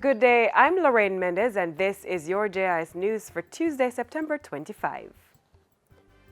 Good day, I'm Lorraine Mendez and this is your JIS News for Tuesday, September 25.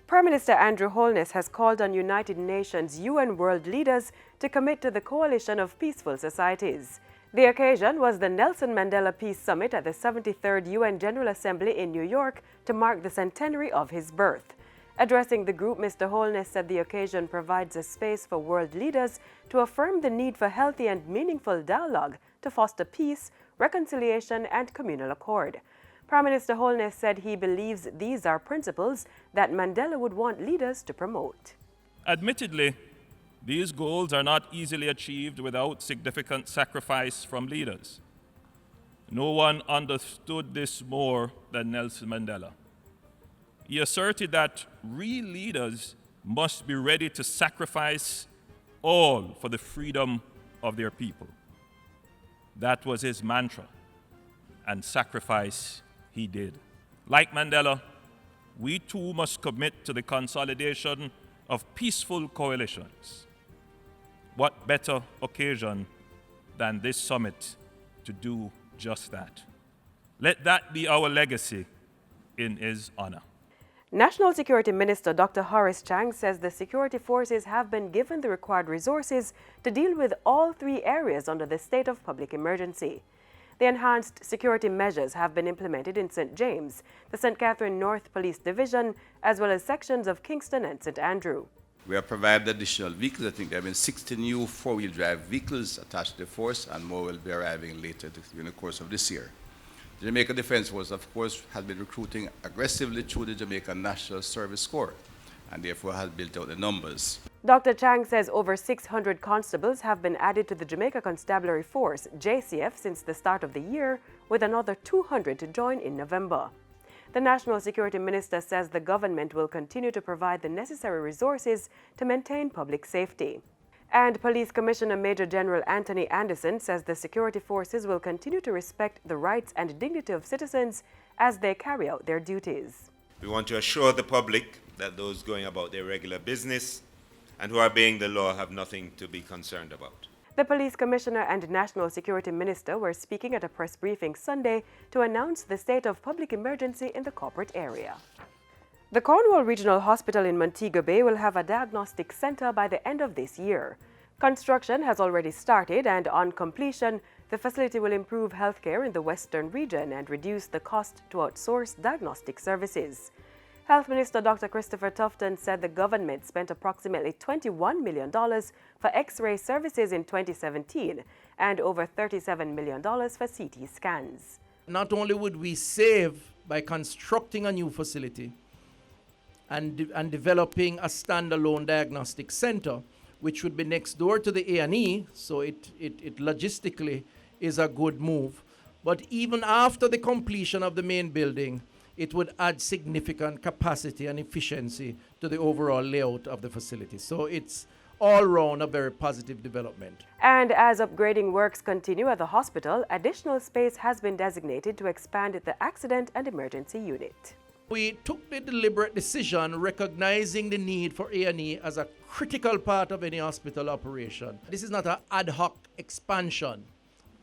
Prime Minister Andrew Holness has called on United Nations UN world leaders to commit to the coalition of peaceful societies. The occasion was the Nelson Mandela Peace Summit at the 73rd UN General Assembly in New York to mark the centenary of his birth. Addressing the group, Mr. Holness said the occasion provides a space for world leaders to affirm the need for healthy and meaningful dialogue to foster peace, reconciliation, and communal accord. Prime Minister Holness said he believes these are principles that Mandela would want leaders to promote. Admittedly, these goals are not easily achieved without significant sacrifice from leaders. No one understood this more than Nelson Mandela. He asserted that real leaders must be ready to sacrifice all for the freedom of their people. That was his mantra, and sacrifice he did. Like Mandela, we too must commit to the consolidation of peaceful coalitions. What better occasion than this summit to do just that? Let that be our legacy in his honor. National Security Minister Dr. Horace Chang says the security forces have been given the required resources to deal with all three areas under the state of public emergency. The enhanced security measures have been implemented in St. James, the St. Catherine North Police Division, as well as sections of Kingston and St. Andrew. We have provided additional vehicles. I think there have been 60 new four-wheel drive vehicles attached to the force, and more will be arriving later during the course of this year. The Jamaica Defence Force, of course, has been recruiting aggressively through the Jamaica National Service Corps, and therefore has built out the numbers. Dr. Chang says over 600 constables have been added to the Jamaica Constabulary Force, JCF, since the start of the year, with another 200 to join in November. The National Security Minister says the government will continue to provide the necessary resources to maintain public safety. And Police Commissioner Major General Anthony Anderson says the security forces will continue to respect the rights and dignity of citizens as they carry out their duties. We want to assure the public that those going about their regular business and who are obeying the law have nothing to be concerned about. The Police Commissioner and National Security Minister were speaking at a press briefing Sunday to announce the state of public emergency in the corporate area. The Cornwall Regional Hospital in Montego Bay will have a diagnostic center by the end of this year. Construction has already started, and on completion, the facility will improve healthcare in the western region and reduce the cost to outsource diagnostic services. Health Minister Dr. Christopher Tufton said the government spent approximately $21 million for X-ray services in 2017 and over $37 million for CT scans. Not only would we save by constructing a new facility and developing a standalone diagnostic center, which would be next door to the A&E, so it logistically is a good move. But even after the completion of the main building, it would add significant capacity and efficiency to the overall layout of the facility. So it's all round a very positive development. And as upgrading works continue at the hospital, additional space has been designated to expand the accident and emergency unit. We took the deliberate decision recognizing the need for A&E as a critical part of any hospital operation. This is not an ad hoc expansion.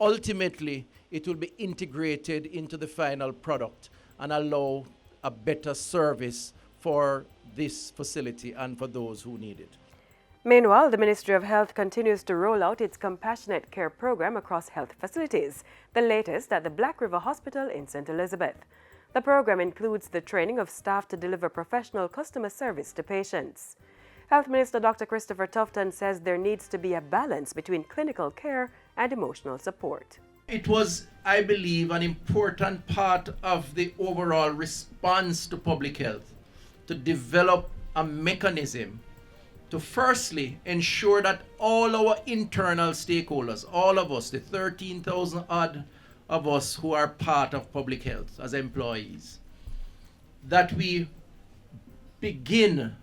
Ultimately, it will be integrated into the final product and allow a better service for this facility and for those who need it. Meanwhile, the Ministry of Health continues to roll out its compassionate care program across health facilities, the latest at the Black River Hospital in St. Elizabeth. The program includes the training of staff to deliver professional customer service to patients. Health Minister Dr. Christopher Tufton says there needs to be a balance between clinical care and emotional support. It was, I believe, an important part of the overall response to public health to develop a mechanism to firstly ensure that all our internal stakeholders, all of us, the 13,000 odd of us who are part of public health as employees, that we begin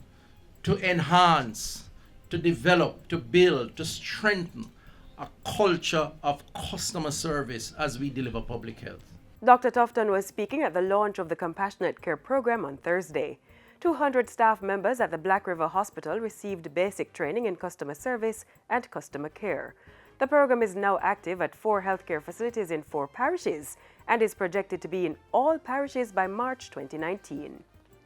to enhance, to develop, to build, to strengthen a culture of customer service as we deliver public health. Dr. Tufton was speaking at the launch of the Compassionate Care program on Thursday. 200 staff members at the Black River Hospital received basic training in customer service and customer care. The program is now active at 4 healthcare facilities in 4 parishes and is projected to be in all parishes by March 2019.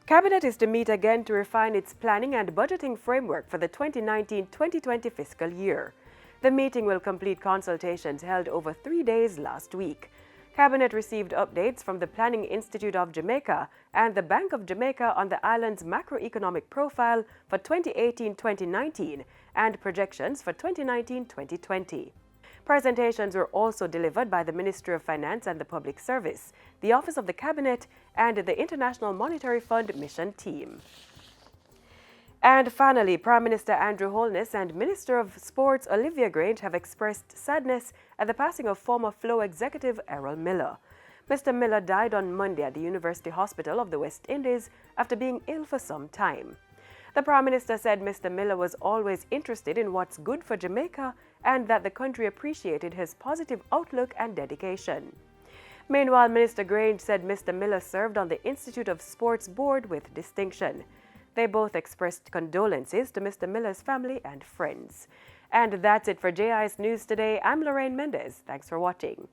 Cabinet is to meet again to refine its planning and budgeting framework for the 2019-2020 fiscal year. The meeting will complete consultations held over 3 days last week. Cabinet received updates from the Planning Institute of Jamaica and the Bank of Jamaica on the island's macroeconomic profile for 2018-2019 and projections for 2019-2020. Presentations were also delivered by the Ministry of Finance and the Public Service, the Office of the Cabinet, and the International Monetary Fund mission team. And finally, Prime Minister Andrew Holness and Minister of Sports Olivia Grange have expressed sadness at the passing of former Flow executive Errol Miller. Mr. Miller died on Monday at the University Hospital of the West Indies after being ill for some time. The Prime Minister said Mr. Miller was always interested in what's good for Jamaica and that the country appreciated his positive outlook and dedication. Meanwhile, Minister Grange said Mr. Miller served on the Institute of Sports Board with distinction. They both expressed condolences to Mr. Miller's family and friends. And that's it for JIS News today. I'm Lorraine Mendez. Thanks for watching.